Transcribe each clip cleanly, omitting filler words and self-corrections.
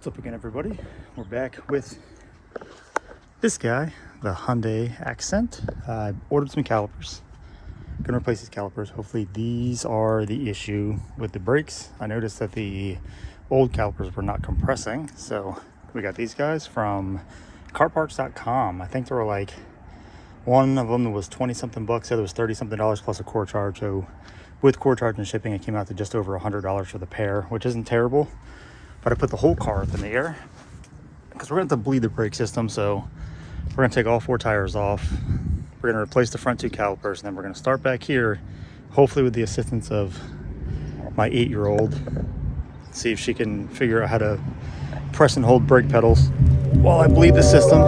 What's up again, everybody? We're back with this guy, the Hyundai Accent. I ordered some calipers. Gonna replace these calipers. Hopefully these are the issue with the brakes. I noticed that the old calipers were not compressing, so we got these guys from carparts.com. I think they were like, one of them was 20 something bucks, the other was 30 something dollars plus a core charge. So with core charge and shipping, it came out to just over $100 for the pair, which isn't terrible. But I put the whole car up in the air because we're going to have to bleed the brake system. So we're going to take all 4 tires off. We're going to replace the front 2 calipers, and then we're going to start back here, hopefully with the assistance of my 8-year-old. See if she can figure out how to press and hold brake pedals while I bleed the system.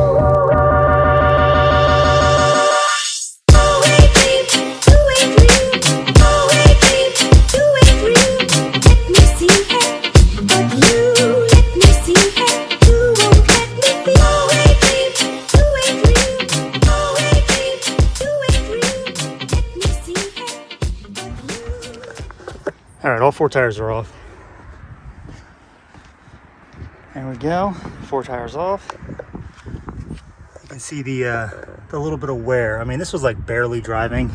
All right, all 4 tires are off. There we go, 4 tires off. You can see the little bit of wear. I mean, this was like barely driving.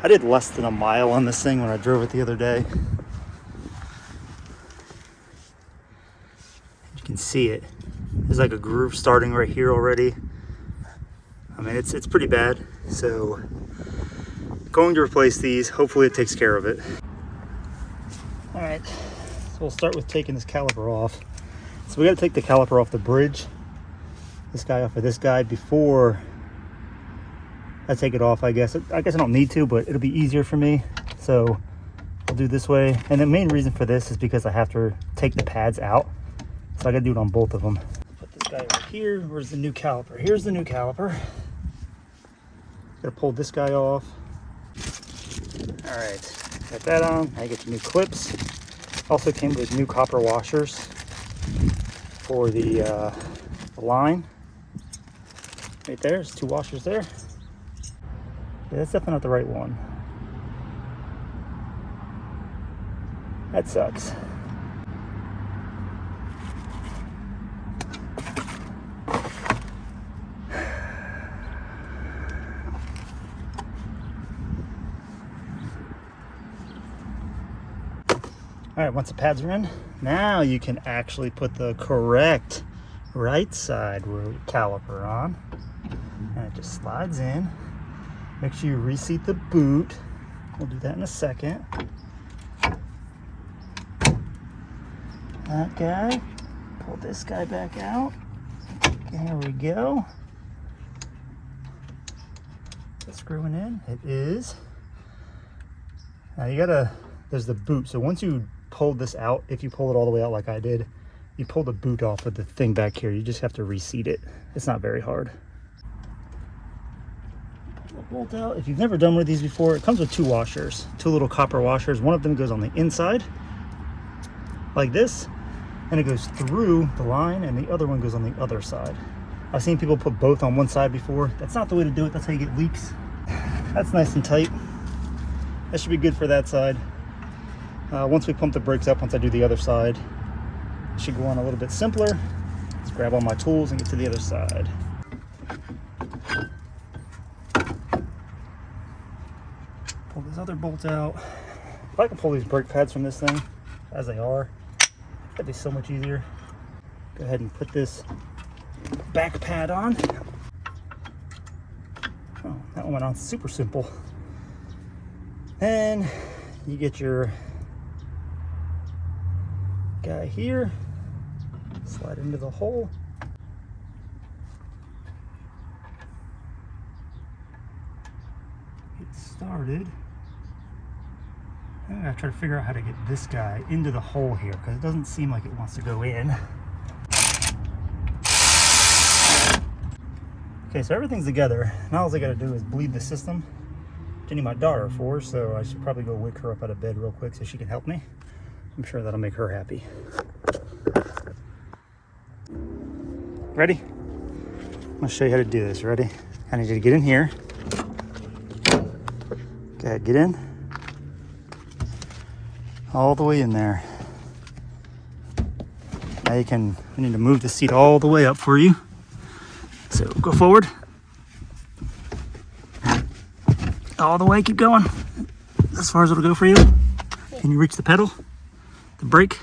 I did less than a mile on this thing when I drove it the other day. You can see it. There's like a groove starting right here already. I mean, it's pretty bad. So, going to replace these. Hopefully it takes care of it. All right, so we'll start with taking this caliper off. So we got to take the caliper off the bridge, this guy off of this guy, before I take it off. I guess I don't need to, but it'll be easier for me. So I'll do this way. And the main reason for this is because I have to take the pads out. So I got to do it on both of them. Put this guy over here. Where's the new caliper? Here's the new caliper. Got to pull this guy off. All right. Got that on. I get the new clips. Also came with new copper washers for the line. Right there, there's 2 washers there. Yeah, that's definitely not the right one. That sucks. All right, once the pads are in, now you can actually put the correct right side caliper on. And it just slides in. Make sure you reseat the boot. We'll do that in a second. That guy. Pull this guy back out. There we go. It's screwing in. It is. Now you gotta, there's the boot. So once you pull this out, if you pull it all the way out like I did, you pull the boot off of the thing back here. You just have to reseat it. It's not very hard. Pull the bolt out. If you've never done one of these before, it comes with 2 washers, 2 little copper washers. One of them goes on the inside like this, and it goes through the line, and the other one goes on the other side. I've seen people put both on one side before. That's not the way to do it. That's how you get leaks. That's nice and tight. That should be good for that side. Once we pump the brakes up, once I do the other side, it should go on a little bit simpler. Let's grab all my tools and get to the other side. Pull this other bolt out. If I can pull these brake pads from this thing as they are, that'd be so much easier. Go ahead and put this back pad on. Oh, that one went on super simple. And you get your guy here, slide into the hole. Get started. I gotta try to figure out how to get this guy into the hole here because it doesn't seem like it wants to go in. Okay, so everything's together. Now all I gotta do is bleed the system. I need my daughter for, so I should probably go wake her up out of bed real quick so she can help me. I'm sure that'll make her happy. Ready? I'm gonna show you how to do this. Ready? I need you to get in here. Go ahead, get in. All the way in there. Now you can, I need to move the seat all the way up for you. So go forward. All the way, keep going. As far as it'll go for you. Can you reach the pedal? The brake?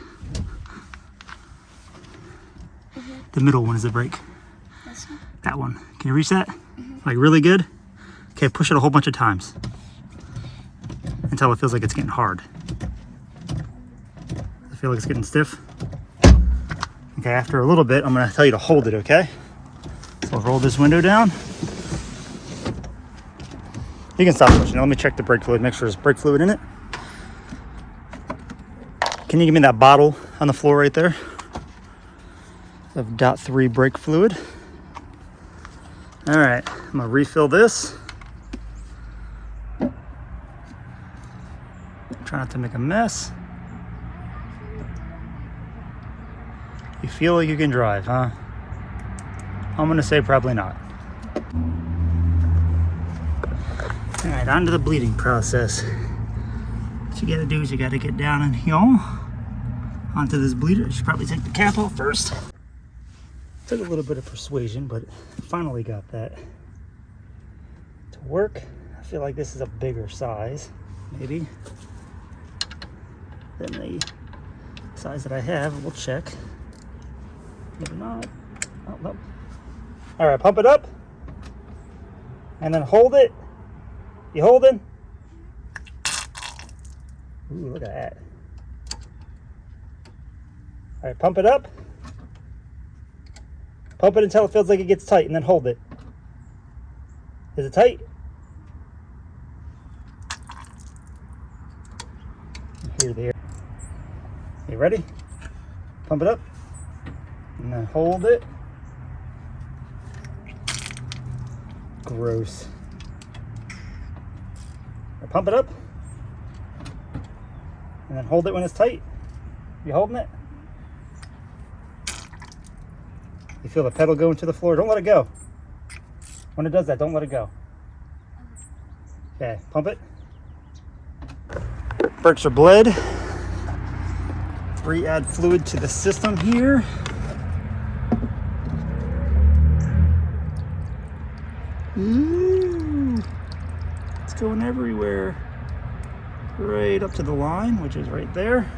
The middle one is the brake. This one? That one. Can you reach that? Like really good? Okay, push it a whole bunch of times. Until it feels like it's getting hard. I feel like it's getting stiff. Okay, after a little bit, I'm gonna tell you to hold it, okay? So I'll roll this window down. You can stop pushing. Let me check the brake fluid, make sure there's brake fluid in it. Can you give me that bottle on the floor right there of .3 brake fluid? All right, I'm gonna refill this. Try not to make a mess. You feel like you can drive, huh? I'm gonna say probably not. All right, on to the bleeding process. What you gotta do is you gotta get down in here onto this bleeder. You should probably take the cap off first. Took a little bit of persuasion, but finally got that to work. I feel like this is a bigger size, maybe, than the size that I have. We'll check. Maybe not. Oh, no. All right, pump it up. And then hold it. You holding? Ooh, look at that. All right, pump it up. Pump it until it feels like it gets tight, and then hold it. Is it tight? Here, there. You ready? Pump it up. And then hold it. Gross. Now pump it up. And then hold it when it's tight. You holding it? You feel the pedal go into the floor. Don't let it go. When it does that, don't let it go. Okay, pump it. Brakes are bled. Re-add fluid to the system here. Ooh, it's going everywhere. Right up to the line, which is right there.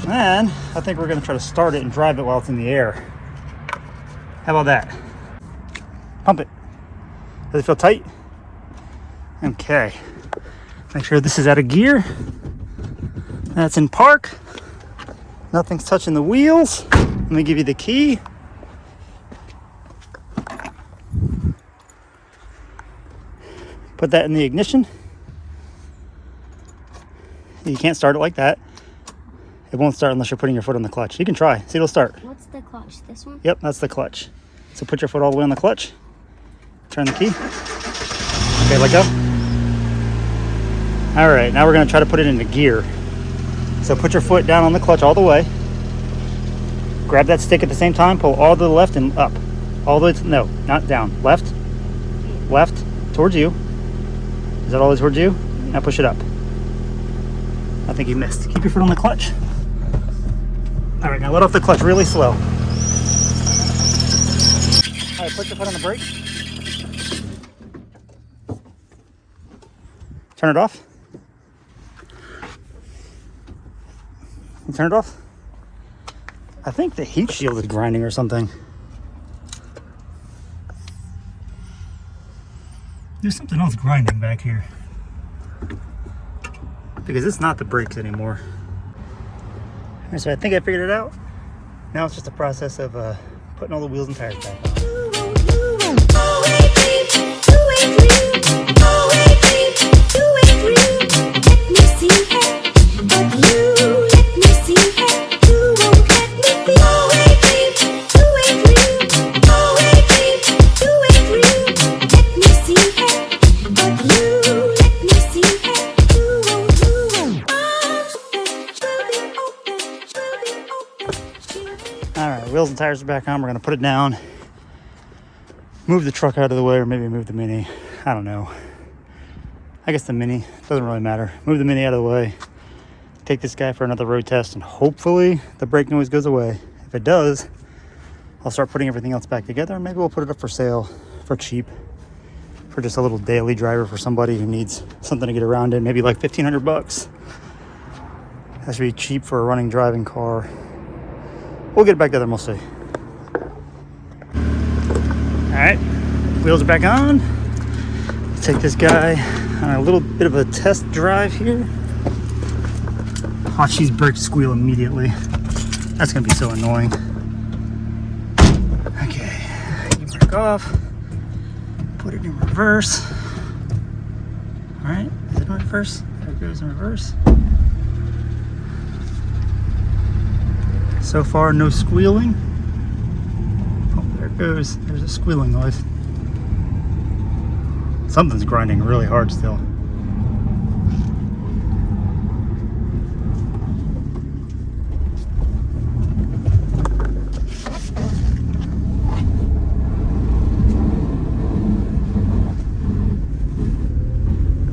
And I think we're gonna try to start it and drive it while it's in the air. How about that? Pump it. Does it feel tight? Okay. Make sure this is out of gear. That's in park. Nothing's touching the wheels. Let me give you the key. Put that in the ignition. You can't start it like that. It won't start unless you're putting your foot on the clutch. You can try. See, it'll start. What's the clutch? This one? Yep, that's the clutch. So put your foot all the way on the clutch. Turn the key. Okay, let go. All right, now we're gonna try to put it into gear. So put your foot down on the clutch all the way. Grab that stick at the same time. Pull all to the left and up. All the way to, no, not down. Left. Left. Towards you. Is that always towards you? Now push it up. I think you missed. Keep your foot on the clutch. All right, now let off the clutch really slow. All right, put your foot on the brake. Turn it off. Turn it off. I think the heat shield is grinding or something. There's something else grinding back here. Because it's not the brakes anymore. All right, so I think I figured it out. Now it's just a process of putting all the wheels and tires back on. Wheels and tires are back on. We're gonna put it down, move the truck out of the way, or maybe move the Mini. I don't know. I guess the Mini, doesn't really matter. Move the Mini out of the way, take this guy for another road test, and hopefully the brake noise goes away. If it does, I'll start putting everything else back together, and maybe we'll put it up for sale for cheap, for just a little daily driver for somebody who needs something to get around in, maybe like 1,500 bucks. That should be cheap for a running driving car. We'll get it back together and we'll see. All right, wheels are back on. Let's take this guy on a little bit of a test drive here. Watch these brakes squeal immediately. That's gonna be so annoying. Okay, you brake off. Put it in reverse. All right, is it in reverse? There it goes in reverse. So far, no squealing. Oh, there it goes. There's a squealing noise. Something's grinding really hard still.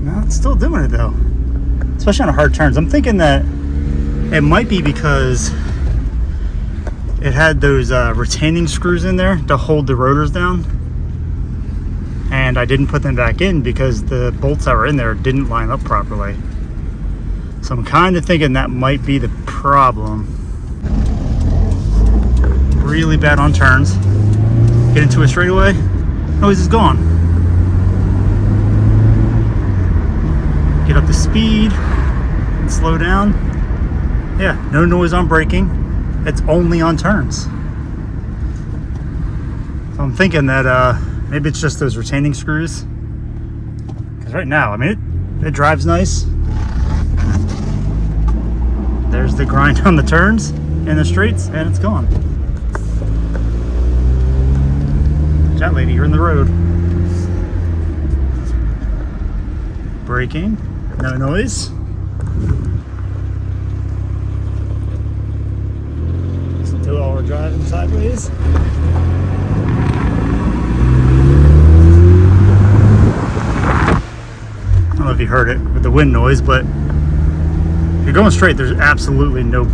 No, it's still doing it though. Especially on hard turns. I'm thinking that it might be because it had those retaining screws in there to hold the rotors down, and I didn't put them back in because the bolts that were in there didn't line up properly. So I'm kind of thinking that might be the problem. Really bad on turns. Get into a straightaway, noise is gone. Get up to speed and slow down. Yeah, no noise on braking. It's only on turns. So I'm thinking that maybe it's just those retaining screws. Because right now, I mean, it drives nice. There's the grind on the turns and the straights, and it's gone. Watch out, lady, you're in the road. Braking, no noise. While we're driving sideways. I don't know if you heard it with the wind noise, but if you're going straight, there's absolutely no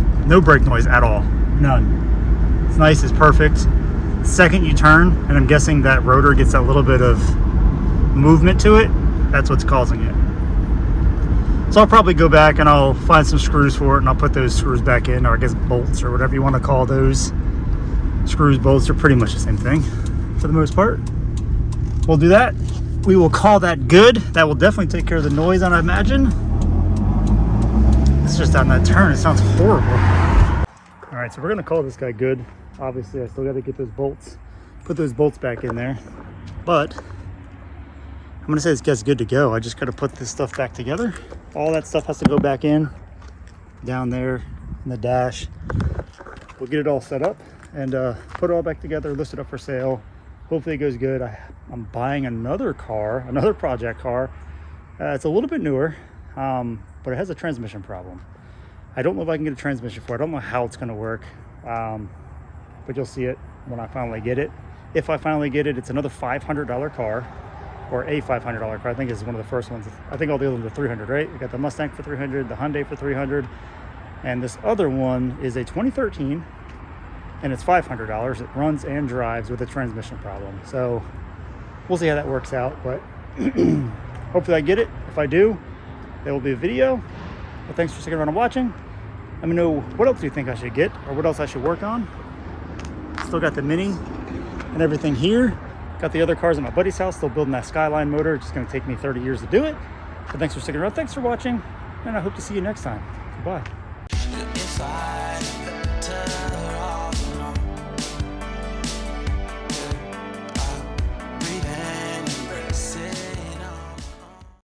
brake noise at all. None. It's nice, it's perfect. Second you turn, and I'm guessing that rotor gets that little bit of movement to it, that's what's causing it. So I'll probably go back and I'll find some screws for it, and I'll put those screws back in, or I guess bolts, or whatever you want to call those. Screws, bolts are pretty much the same thing for the most part. We'll do that. We will call that good. That will definitely take care of the noise, I imagine. It's just on that turn, it sounds horrible. All right, so we're gonna call this guy good. Obviously, I still got to get those bolts, put those bolts back in there, but I'm gonna say this guy's good to go. I just gotta put this stuff back together. All that stuff has to go back in, down there in the dash. We'll get it all set up and put it all back together, list it up for sale. Hopefully it goes good. I'm buying another car, another project car. It's a little bit newer, but it has a transmission problem. I don't know if I can get a transmission for it. I don't know how it's gonna work, but you'll see it when I finally get it. If I finally get it, it's another $500 car. Or a $500 car. I think it's one of the first ones. I think all the other ones are $300, right? You got the Mustang for $300, the Hyundai for $300, and this other one is a 2013, and it's $500. It runs and drives with a transmission problem. So we'll see how that works out, but hopefully I get it. If I do, there will be a video. But thanks for sticking around and watching. Let me know what else you think I should get, or what else I should work on. Still got the Mini and everything here. Got the other cars at my buddy's house, still building that Skyline motor. It's just gonna take me 30 years to do it. But thanks for sticking around, thanks for watching, and I hope to see you next time. Goodbye.